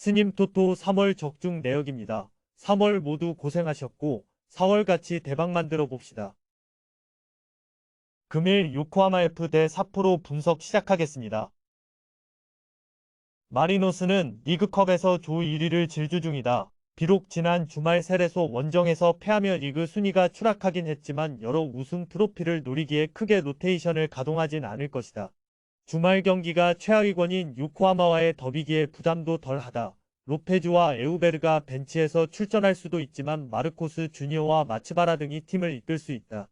스님 토토 3월 적중 내역입니다. 3월 모두 고생하셨고 4월같이 대박 만들어 봅시다. 금일 요코하마 F 대 삿포로 분석 시작하겠습니다. 마리노스는 리그컵에서 조 1위를 질주 중이다. 비록 지난 주말 세레소 원정에서 패하며 리그 순위가 추락하긴 했지만 여러 우승 트로피를 노리기에 크게 로테이션을 가동하진 않을 것이다. 주말 경기가 최하위권인 요코하마와의 더비기에 부담도 덜하다. 로페즈와 에우베르가 벤치에서 출전할 수도 있지만 마르코스 주니어와 마츠바라 등이 팀을 이끌 수 있다.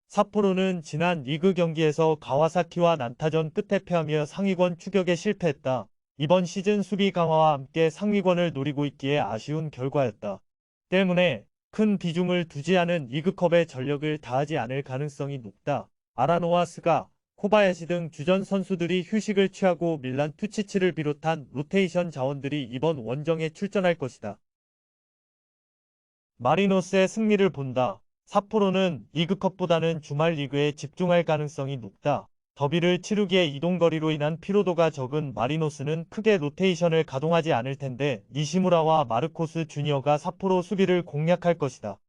삿포로는 지난 리그 경기에서 가와사키와 난타전 끝에 패하며 상위권 추격에 실패했다. 이번 시즌 수비 강화와 함께 상위권을 노리고 있기에 아쉬운 결과였다. 때문에 큰 비중을 두지 않은 리그컵에 전력을 다하지 않을 가능성이 높다. 아라노와 스가, 코바야시 등 주전 선수들이 휴식을 취하고 밀란 투치치를 비롯한 로테이션 자원들이 이번 원정에 출전할 것이다. 마리노스의 승리를 본다. 삿포로는 리그컵보다는 주말 리그에 집중할 가능성이 높다. 더비를 치르기에 이동거리로 인한 피로도가 적은 마리노스는 크게 로테이션을 가동하지 않을 텐데 니시무라와 마르코스 주니어가 삿포로 수비를 공략할 것이다.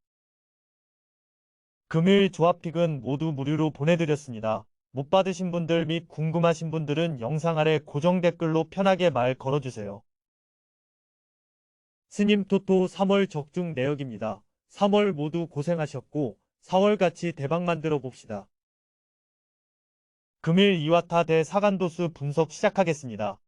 금일 조합픽은 모두 무료로 보내드렸습니다. 못 받으신 분들 및 궁금하신 분들은 영상 아래 고정 댓글로 편하게 말 걸어주세요. 스님 토토 3월 적중 내역입니다. 3월 모두 고생하셨고 4월같이 대박 만들어 봅시다. 금일 이와타 대 사간도스 분석 시작하겠습니다.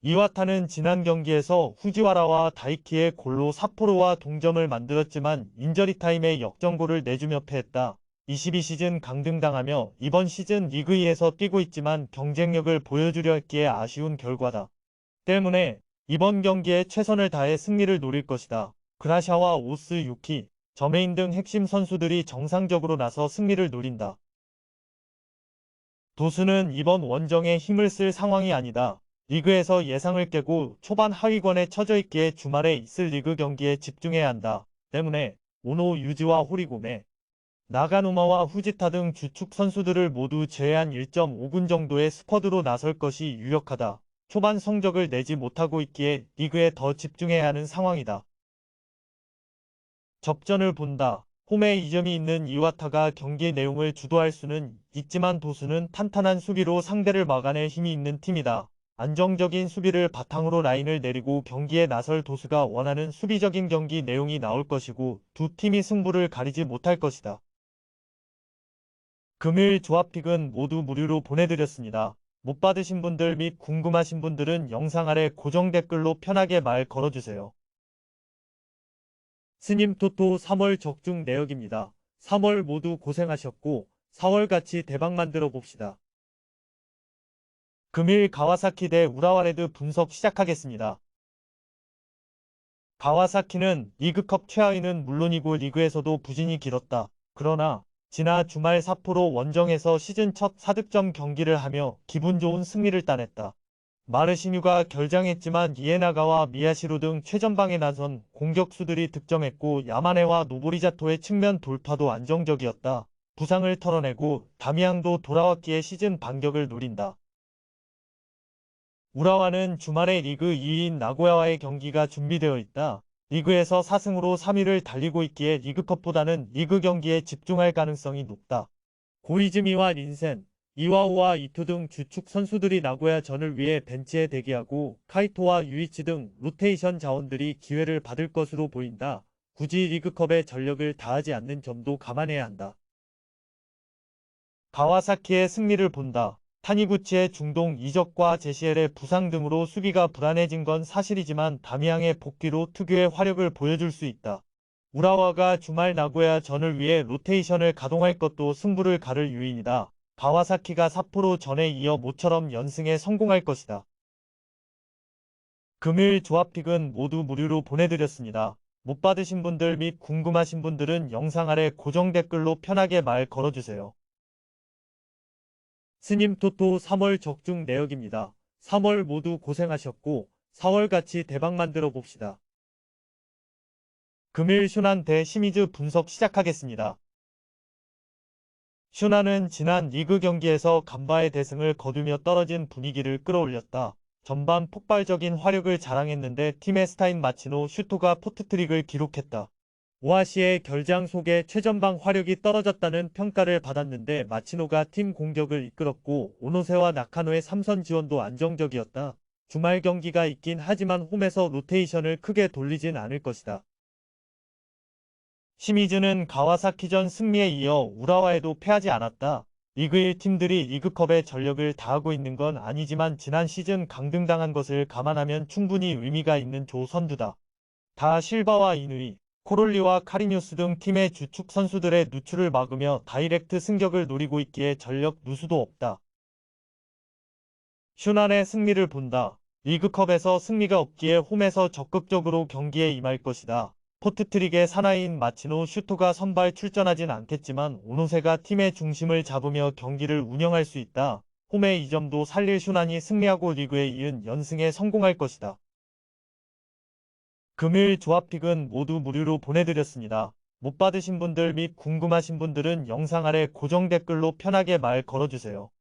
이와타는 지난 경기에서 후지와라와 다이키의 골로 삿포로와 동점을 만들었지만 인저리 타임에 역전골을 내주며 패했다. 22시즌 강등당하며 이번 시즌 리그 2에서 뛰고 있지만 경쟁력을 보여주려 했기에 아쉬운 결과다. 때문에 이번 경기에 최선을 다해 승리를 노릴 것이다. 그라샤와 오스 유키, 저메인 등 핵심 선수들이 정상적으로 나서 승리를 노린다. 도수는 이번 원정에 힘을 쓸 상황이 아니다. 리그에서 예상을 깨고 초반 하위권에 처져 있기에 주말에 있을 리그 경기에 집중해야 한다. 때문에 오노 유지와 호리고메, 나가노마와 후지타 등 주축 선수들을 모두 제외한 1.5군 정도의 스쿼드로 나설 것이 유력하다. 초반 성적을 내지 못하고 있기에 리그에 더 집중해야 하는 상황이다. 접전을 본다. 홈에 이점이 있는 이와타가 경기 내용을 주도할 수는 있지만 도수는 탄탄한 수비로 상대를 막아낼 힘이 있는 팀이다. 안정적인 수비를 바탕으로 라인을 내리고 경기에 나설 도수가 원하는 수비적인 경기 내용이 나올 것이고 두 팀이 승부를 가리지 못할 것이다. 금일 조합픽은 모두 무료로 보내드렸습니다. 못 받으신 분들 및 궁금하신 분들은 영상 아래 고정 댓글로 편하게 말 걸어주세요. 스님 토토 3월 적중 내역입니다. 3월 모두 고생하셨고 4월같이 대박 만들어 봅시다. 금일 가와사키 대 우라와레드 분석 시작하겠습니다. 가와사키는 리그컵 최하위는 물론이고 리그에서도 부진이 길었다. 그러나 지난 주말 삿포로 원정에서 시즌 첫 4득점 경기를 하며 기분 좋은 승리를 따냈다. 마르시뉴가 결장했지만 이에나가와 미야시로 등 최전방에 나선 공격수들이 득점했고 야마네와 노보리자토의 측면 돌파도 안정적이었다. 부상을 털어내고 다미앙도 돌아왔기에 시즌 반격을 노린다. 우라와는 주말에 리그 2위인 나고야와의 경기가 준비되어 있다. 리그에서 4승으로 3위를 달리고 있기에 리그컵보다는 리그 경기에 집중할 가능성이 높다. 고이즈미와 린센, 이와우와 이토 등 주축 선수들이 나고야 전을 위해 벤치에 대기하고 카이토와 유이치 등 로테이션 자원들이 기회를 받을 것으로 보인다. 굳이 리그컵에 전력을 다하지 않는 점도 감안해야 한다. 가와사키의 승리를 본다. 타니구치의 중동 이적과 제시엘의 부상 등으로 수비가 불안해진 건 사실이지만 다미앙의 복귀로 특유의 화력을 보여줄 수 있다. 우라와가 주말 나고야 전을 위해 로테이션을 가동할 것도 승부를 가를 요인이다. 가와사키가 삿포로 전에 이어 모처럼 연승에 성공할 것이다. 금일 조합픽은 모두 무료로 보내드렸습니다. 못 받으신 분들 및 궁금하신 분들은 영상 아래 고정 댓글로 편하게 말 걸어주세요. 스님 토토 3월 적중 내역입니다. 3월 모두 고생하셨고 4월같이 대박 만들어 봅시다. 금일 슈난 대 시미즈 분석 시작하겠습니다. 슈난은 지난 리그 경기에서 간바의 대승을 거두며 떨어진 분위기를 끌어올렸다. 전반 폭발적인 화력을 자랑했는데 팀의 스타인 마치노 슈토가 포트트릭을 기록했다. 오아시의 결장 속에 최전방 화력이 떨어졌다는 평가를 받았는데 마치노가 팀 공격을 이끌었고 오노세와 나카노의 3선 지원도 안정적이었다. 주말 경기가 있긴 하지만 홈에서 로테이션을 크게 돌리진 않을 것이다. 시미즈는 가와사키전 승리에 이어 우라와에도 패하지 않았다. 리그 1 팀들이 리그컵에 전력을 다하고 있는 건 아니지만 지난 시즌 강등당한 것을 감안하면 충분히 의미가 있는 조 선두다. 다 실바와 이누이, 코롤리와 카리뉴스 등 팀의 주축 선수들의 누출을 막으며 다이렉트 승격을 노리고 있기에 전력 누수도 없다. 슈난의 승리를 본다. 리그컵에서 승리가 없기에 홈에서 적극적으로 경기에 임할 것이다. 포트트릭의 사나이인 마치노 슈토가 선발 출전하진 않겠지만 오노세가 팀의 중심을 잡으며 경기를 운영할 수 있다. 홈의 이 점도 살릴 슈난이 승리하고 리그에 이은 연승에 성공할 것이다. 금일 조합픽은 모두 무료로 보내드렸습니다. 못 받으신 분들 및 궁금하신 분들은 영상 아래 고정 댓글로 편하게 말 걸어주세요.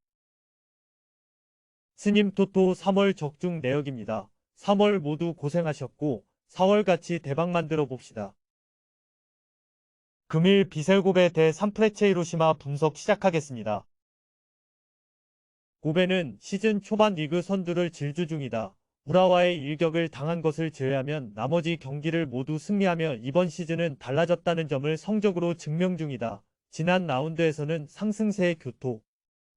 스님 토토 3월 적중 내역입니다. 3월 모두 고생하셨고 4월 같이 대박 만들어 봅시다. 금일 비셀고베 대 산프레체 히로시마 분석 시작하겠습니다. 고베는 시즌 초반 리그 선두를 질주 중이다. 우라와의 일격을 당한 것을 제외하면 나머지 경기를 모두 승리하며 이번 시즌은 달라졌다는 점을 성적으로 증명 중이다. 지난 라운드에서는 상승세의 교토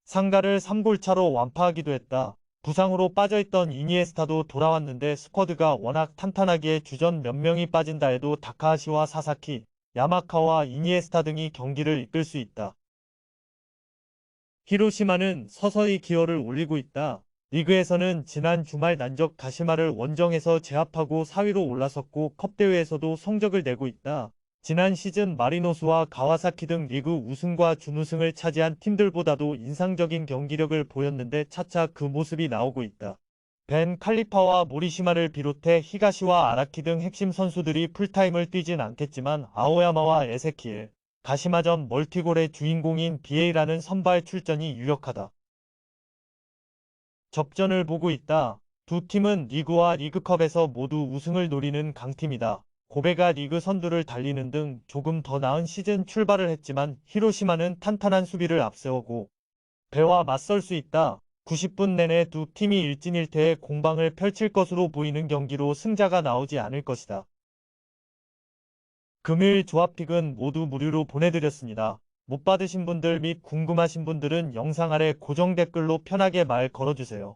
상가를 3골 차로 완파하기도 했다. 부상으로 빠져있던 이니에스타도 돌아왔는데 스쿼드가 워낙 탄탄하기에 주전 몇 명이 빠진다 해도 다카하시와 사사키, 야마카와 이니에스타 등이 경기를 이끌 수 있다. 히로시마는 서서히 기어를 올리고 있다. 리그에서는 지난 주말 난적 가시마를 원정에서 제압하고 4위로 올라섰고 컵대회에서도 성적을 내고 있다. 지난 시즌 마리노스와 가와사키 등 리그 우승과 준우승을 차지한 팀들보다도 인상적인 경기력을 보였는데 차차 그 모습이 나오고 있다. 벤 칼리파와 모리시마를 비롯해 히가시와 아라키 등 핵심 선수들이 풀타임을 뛰진 않겠지만 아오야마와 에세키엘, 가시마전 멀티골의 주인공인 비에이라는 선발 출전이 유력하다. 접전을 보고 있다. 두 팀은 리그와 리그컵에서 모두 우승을 노리는 강팀이다. 고베가 리그 선두를 달리는 등 조금 더 나은 시즌 출발을 했지만 히로시마는 탄탄한 수비를 앞세우고 배와 맞설 수 있다. 90분 내내 두 팀이 일진일퇴의 공방을 펼칠 것으로 보이는 경기로 승자가 나오지 않을 것이다. 금일 조합픽은 모두 무료로 보내드렸습니다. 못 받으신 분들 및 궁금하신 분들은 영상 아래 고정 댓글로 편하게 말 걸어주세요.